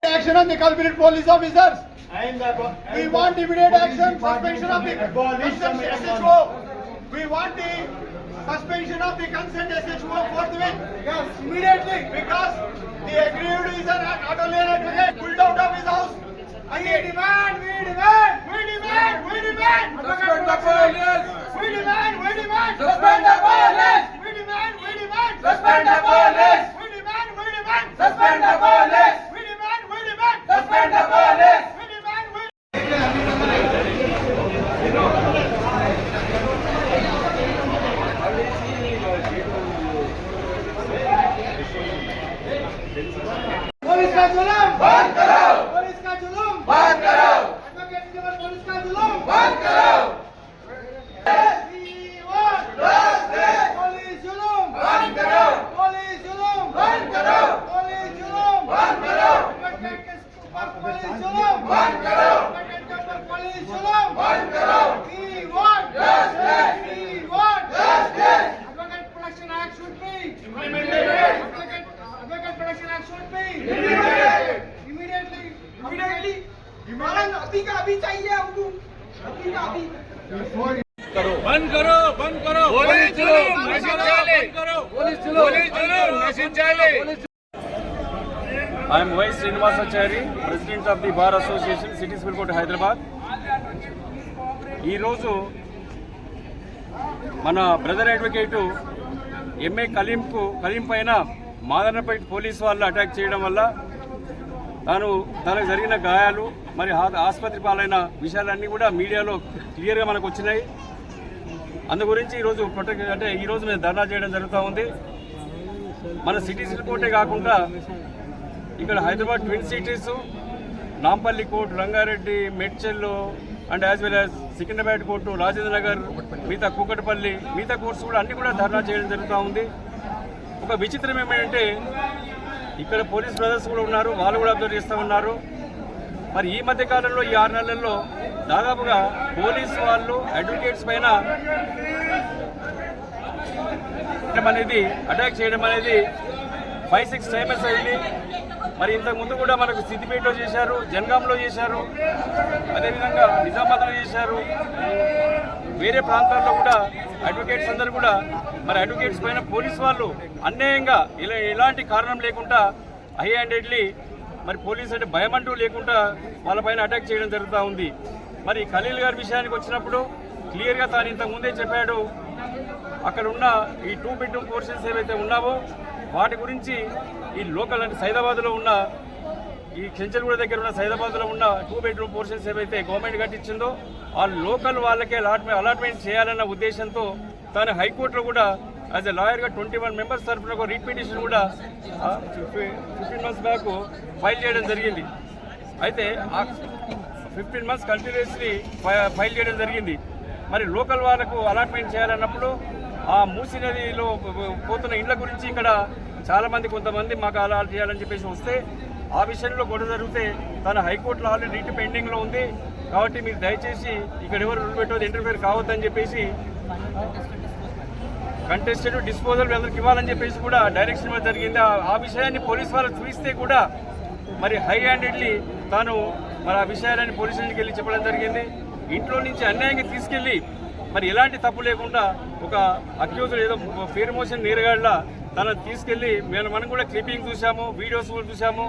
Action on the culprit police officers. We want immediate action, suspension of the consent SHO. We want the suspension of the consent SHO forthwith. Yes, immediately. Because the aggrieved is not only an advocate, pulled out of his house. And we demand. Suspend the police. We demand. Suspend the police. We demand. Suspend the police. We demand. Suspend the police. We demand. Suspend the police. We demand. Police का जुल्म बंद करो। Police का जुल्म बंद करो। Advocate के ऊपर पुलिस का जुल्म बंद करो। पुलिस जुल्म बंद करो। पुलिस जुल्म बंद करो। पुलिस जुल्म बंद करो। एडवोकेट के ऊपर पुलिस जुल्म बंद करो। एडवोकेट के ऊपर पुलिस जुल्म बंद करो। We want justice. Advocate Protection Act should be implemented. Advocate Protection Act should be immediately. अभी का अभी चाहिए हमको, अभी का अभी। बंद करो पुलिस जुल्म नశించాలి पुलिस जुल्म नశించాలి I am Y. Srinivasachari, President of the Bar Association, City Civil Court, Hyderabad. ఈరోజు మన బ్రదర్ అడ్వకేట్ ఎంఏ కలీం పైన మాదనపేట పోలీసు వాళ్ళు అటాక్ చేయడం వల్ల తనకు జరిగిన గాయాలు మరి ఆసుపత్రి పాలైన విషయాలన్నీ కూడా మీడియాలో క్లియర్గా మనకు వచ్చినాయి. అందు గురించి ఈరోజు ఈరోజు మేము ధర్నా చేయడం జరుగుతూ ఉంది. మన సిటీ సివిల్ కోర్టే కాకుండా ఇక్కడ Hyderabad twin cities, Nampally court, Rangareddy, Medchal and as well as Secunderabad court, Rajendra Nagar, మిగతా కూకట్పల్లి, మిగతా కోర్ట్స్ కూడా అన్నీ కూడా ధర్నా చేయడం జరుగుతూ ఉంది. ఒక విచిత్రం ఏమంటే ఇక్కడ పోలీస్ బ్రదర్స్ కూడా ఉన్నారు, వాళ్ళు కూడా అబ్జర్వ్ చేస్తూ ఉన్నారు. మరి ఈ మధ్య కాలంలో ఈ 6 నెలల్లో దాదాపుగా పోలీసు వాళ్ళు అడ్వకేట్స్ పైన అనేది అటాక్ చేయడం అనేది 5-6 టైమ్స్ అయింది. మరి ఇంతకుముందు కూడా మనకు సిద్దిపేటలో చేశారు, జనగాంలో చేశారు, అదేవిధంగా నిజామాబాద్లో చేశారు. వేరే ప్రాంతాల్లో కూడా అడ్వకేట్స్ అందరూ కూడా మరి అడ్వకేట్స్ పైన పోలీసు వాళ్ళు అన్యాయంగా ఎలాంటి కారణం లేకుండా హై-హ్యాండెడ్లీ మరి పోలీసు అంటే భయం అంటూ లేకుండా వాళ్ళపైన అటాక్ చేయడం జరుగుతూ ఉంది. మరి ఖలీల్ గారి విషయానికి వచ్చినప్పుడు క్లియర్గా తాను ఇంతకుముందే చెప్పాడు, అక్కడ ఉన్న ఈ 2 బెడ్రూమ్ పోర్షన్స్ ఏవైతే ఉన్నావో వాటి గురించి ఈ లోకల్ అంటే సైదాబాద్లో ఉన్న ఈ చెంచల్గూడ దగ్గర ఉన్న సైదాబాద్లో ఉన్న 2 బెడ్రూమ్ పోర్షన్స్ ఏవైతే గవర్నమెంట్ కట్టించిందో ఆ లోకల్ వాళ్ళకే అలాట్మెంట్ చేయాలన్న ఉద్దేశంతో తాను హైకోర్టులో కూడా యాజ్ ఎ లాయర్గా 21 మెంబర్స్ తరఫున ఒక రీట్ పిటిషన్ కూడా 15 మంత్స్ బ్యాక్ ఫైల్ చేయడం జరిగింది. అయితే ఆ 15 మంత్స్ కంటిన్యూస్లీ ఫైల్ చేయడం జరిగింది. మరి లోకల్ వాళ్ళకు అలాట్మెంట్ చేయాలన్నప్పుడు ఆ మూసీ నదిలో పోతున్న ఇండ్ల గురించి ఇక్కడ చాలామంది కొంతమంది మాకు అలాట్ చేయాలని చెప్పేసి వస్తే ఆ విషయంలో గొడవ జరిగితే తన హైకోర్టులో ఆల్రెడీ రీట్ పెండింగ్లో ఉంది కాబట్టి మీరు దయచేసి ఇక్కడ ఎవరు రూల్ పెట్టవద్దు, ఇంటర్ఫేర్ కావద్దని చెప్పేసి కంటెస్టెడ్ డిస్పోజల్ వీళ్ళకి ఇవ్వాలని చెప్పేసి కూడా డైరెక్షన్ ఇవ్వడం జరిగింది. ఆ విషయాన్ని పోలీసు వాళ్ళు చూపిస్తే కూడా మరి హై-హ్యాండెడ్లీ తాను మరి ఆ విషయాలని పోలీసు స్టేషన్కి వెళ్ళి చెప్పడం జరిగింది. ఇంట్లో నుంచి అన్యాయంగా తీసుకెళ్ళి మరి ఎలాంటి తప్పు లేకుండా ఒక అక్యూజ్డ్ ఏదో ఫేర్ మోషన్ నేరగాళ్ళ తనను తీసుకెళ్ళి మనం కూడా క్లిప్పింగ్ చూసాము, వీడియోస్ కూడా చూసాము.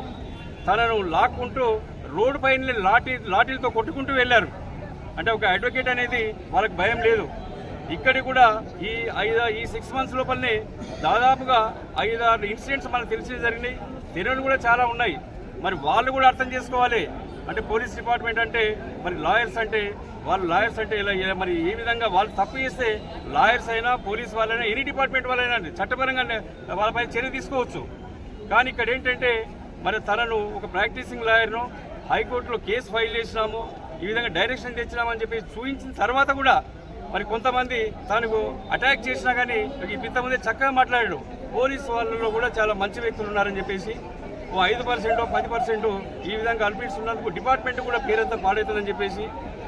తనను లాక్కుంటూ రోడ్డు పైన లాఠీలతో కొట్టుకుంటూ వెళ్ళారు. అంటే ఒక అడ్వకేట్ అనేది వాళ్ళకి భయం లేదు. ఇక్కడికి కూడా ఈ 6 మంత్స్ లోపలనే దాదాపుగా 5-6 ఇన్సిడెంట్స్ మనకు తెలిసి జరిగినాయి. తెలియని కూడా చాలా ఉన్నాయి. మరి వాళ్ళు కూడా అర్థం చేసుకోవాలి. అంటే పోలీస్ డిపార్ట్మెంట్ అంటే మరి లాయర్స్ అంటే ఇలా మరి ఏ విధంగా వాళ్ళు తప్పు చేస్తే లాయర్స్ అయినా పోలీస్ వాళ్ళైనా ఎనీ డిపార్ట్మెంట్ వాళ్ళైనా చట్టపరంగా వాళ్ళపై చర్య తీసుకోవచ్చు. కానీ ఇక్కడ ఏంటంటే మరి తనను ఒక ప్రాక్టీసింగ్ లాయర్ను హైకోర్టులో కేసు ఫైల్ చేసినాము, ఈ విధంగా డైరెక్షన్ తెచ్చినామని చెప్పి చూపించిన తర్వాత కూడా మరి కొంతమంది తనకు అటాక్ చేసినా కానీ ఇంతమంది చక్కగా మాట్లాడాడు. పోలీసు వాళ్ళలో కూడా చాలా మంచి వ్యక్తులు ఉన్నారని చెప్పేసి 5% 10% ఈ విధంగా అల్పిట్స్ ఉన్నందుకు డిపార్ట్మెంట్ కూడా పేరంతా పాడవుతుందని చెప్పేసి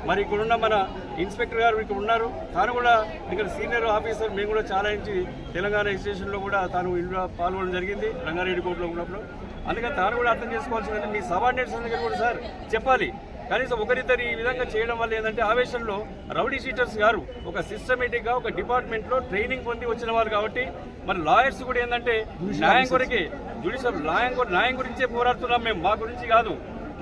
మరి ఇక్కడున్న మన ఇన్స్పెక్టర్ గారు ఇక్కడ ఉన్నారు. తాను కూడా ఇక్కడ సీనియర్ ఆఫీసర్. మేము కూడా చాలా నుంచి తెలంగాణ స్టేషన్లో కూడా తాను పాల్గొనడం జరిగింది రంగారెడ్డి కోర్టులో ఉన్నప్పుడు. అందుకని తాను కూడా అర్థం చేసుకోవాల్సిందంటే మీ సబార్డినేట్స్ దగ్గర కూడా సార్ చెప్పాలి. కనీసం ఒకరిద్దరు ఈ విధంగా చేయడం వల్ల ఏంటంటే ఆవేశంలో రౌడీ షీటర్స్ గారు ఒక సిస్టమేటిక్గా ఒక డిపార్ట్మెంట్లో ట్రైనింగ్ పొంది వచ్చిన వారు కాబట్టి మరి లాయర్స్ కూడా ఏంటంటే న్యాయం కొరకే జ్యుడిషియల్ న్యాయం గురించే పోరాడుతున్నాం మేము, మా గురించి కాదు.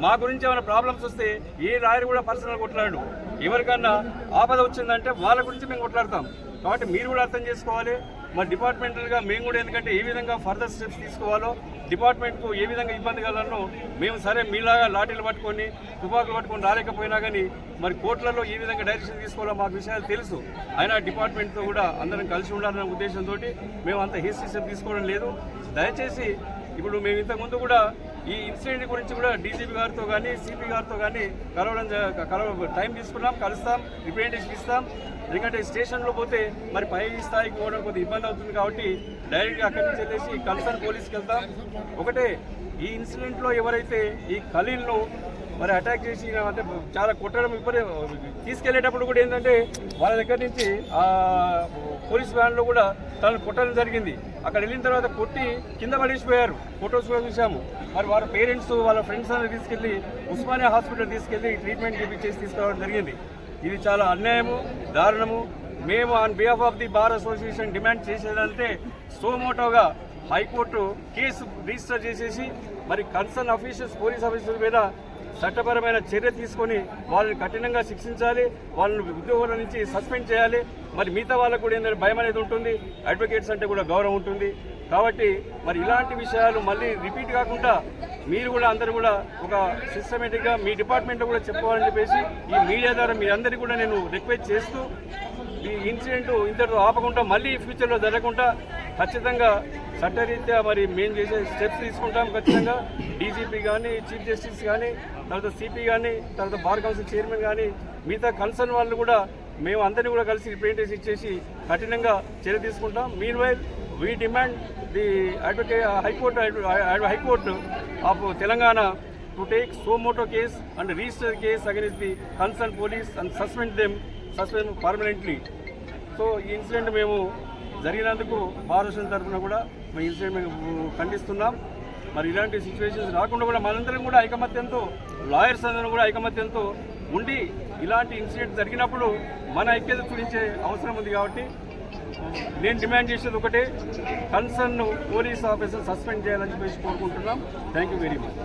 మా గురించి ఏమైనా ప్రాబ్లమ్స్ వస్తే ఏ లాయర్ కూడా పర్సనల్ కొట్లాడు. ఎవరికన్నా ఆపద వచ్చిందంటే వాళ్ళ గురించి మేము కొట్లాడతాం. కాబట్టి మీరు కూడా అర్థం చేసుకోవాలి. మరి డిపార్ట్మెంటల్గా మేము కూడా ఎందుకంటే ఏ విధంగా ఫర్దర్ స్టెప్స్ తీసుకోవాలో, డిపార్ట్మెంట్కు ఏ విధంగా ఇబ్బంది కలనో మేము సరే మీలాగా లాఠీలు పట్టుకొని తుపాకులు పట్టుకొని రాలేకపోయినా కానీ మరి కోర్టులలో ఏ విధంగా డైరెక్షన్ తీసుకోవాలో మాకు విషయాలు తెలుసు. అయినా డిపార్ట్మెంట్తో కూడా అందరం కలిసి ఉండాలనే ఉద్దేశంతో మేము అంత హేస్టీ స్టెప్ తీసుకోవడం లేదు. దయచేసి ఇప్పుడు మేము ఇంతకుముందు కూడా ఈ ఇన్సిడెంట్ గురించి కూడా డీజీపీ గారితో కానీ సిపి గారితో కానీ టైం తీసుకున్నాం, కలుస్తాం, రిప్రజెంటేషన్ ఇస్తాం. ఎందుకంటే స్టేషన్లో పోతే మరి పై స్థాయికి పోవడం కొద్దిగా ఇబ్బంది అవుతుంది కాబట్టి డైరెక్ట్గా అక్కడి నుంచి వెళ్ళేసి కన్సర్న్ పోలీస్కి వెళ్తాం. ఒకటే ఈ ఇన్సిడెంట్లో ఎవరైతే ఈ ఖలీల్ను మరి అటాక్ చేసి అంటే చాలా కొట్టడం తీసుకెళ్లేటప్పుడు కూడా ఏంటంటే వాళ్ళ దగ్గర నుంచి ఆ పోలీస్ వ్యాన్లో కూడా తనను కొట్టడం జరిగింది. అక్కడ వెళ్ళిన తర్వాత కొట్టి కింద పడేసిపోయారు. ఫొటోస్ కూడా చూసాము. మరి వాళ్ళ పేరెంట్స్ వాళ్ళ ఫ్రెండ్స్ అందరూ తీసుకెళ్లి ఉస్మానియా హాస్పిటల్ తీసుకెళ్లి ట్రీట్మెంట్ చేసి తీసుకురావడం జరిగింది. ఇది చాలా అన్యాయము, దారుణము. మేము on behalf of the bar association demand చేసేదంటే సోమోటోగా హైకోర్టు కేసు రిజిస్టర్ చేసేసి మరి కన్సర్న్ ఆఫీసర్స్ పోలీస్ ఆఫీసర్ల మీద చట్టపరమైన చర్య తీసుకొని వాళ్ళని కఠినంగా శిక్షించాలి. వాళ్ళని ఉద్యోగాల నుంచి సస్పెండ్ చేయాలి. మరి మిగతా వాళ్ళకు కూడా ఏంటంటే భయం అనేది ఉంటుంది. అడ్వకేట్స్ అంటే కూడా గౌరవం ఉంటుంది. కాబట్టి మరి ఇలాంటి విషయాలు మళ్ళీ రిపీట్ కాకుండా మీరు కూడా అందరూ కూడా ఒక సిస్టమేటిక్గా మీ డిపార్ట్మెంట్లో కూడా చెప్పుకోవాలని చెప్పేసి ఈ మీడియా ద్వారా మీ అందరికీ కూడా నేను రిక్వెస్ట్ చేస్తూ ఈ ఇన్సిడెంట్ ఇంతటితో ఆపకుండా మళ్ళీ ఫ్యూచర్లో జరగకుండా ఖచ్చితంగా చట్టరీత్యా మరి మేము చేసే స్టెప్స్ తీసుకుంటాం. ఖచ్చితంగా డీజీపీ కానీ, చీఫ్ జస్టిస్ కానీ, తర్వాత సిపి కానీ, తర్వాత బార్ కౌన్సిల్ చైర్మన్ కానీ మిగతా కన్సర్న్ వాళ్ళు కూడా మేము అందరినీ కూడా కలిసి రిప్రజెంటేషన్ ఇచ్చేసి కఠినంగా చర్య తీసుకుంటాం. Mean while we demand the High Court of Telangana to take suo motu case and register case against the concerned police and suspend permanently. So ఈ ఇన్సిడెంట్ మేము జరిగినందుకు బార్ అసోసియేషన్ తరఫున కూడా ఈ ఇన్సిడెంట్ మేము ఖండిస్తున్నాం. మరి ఇలాంటి సిచ్యువేషన్స్ రాకుండా కూడా మనందరం కూడా ఐకమత్యంతో, లాయర్స్ అందరం కూడా ఐకమత్యంతో ఉండి ఇలాంటి ఇన్సిడెంట్ జరిగినప్పుడు మన ఐక్యత చూపించే అవసరం ఉంది. కాబట్టి నేను డిమాండ్ చేసేది ఒకటే, కన్సర్న్ పోలీస్ ఆఫీసర్ సస్పెండ్ చేయాలని చెప్పేసి కోరుకుంటున్నాం. Thank you very much.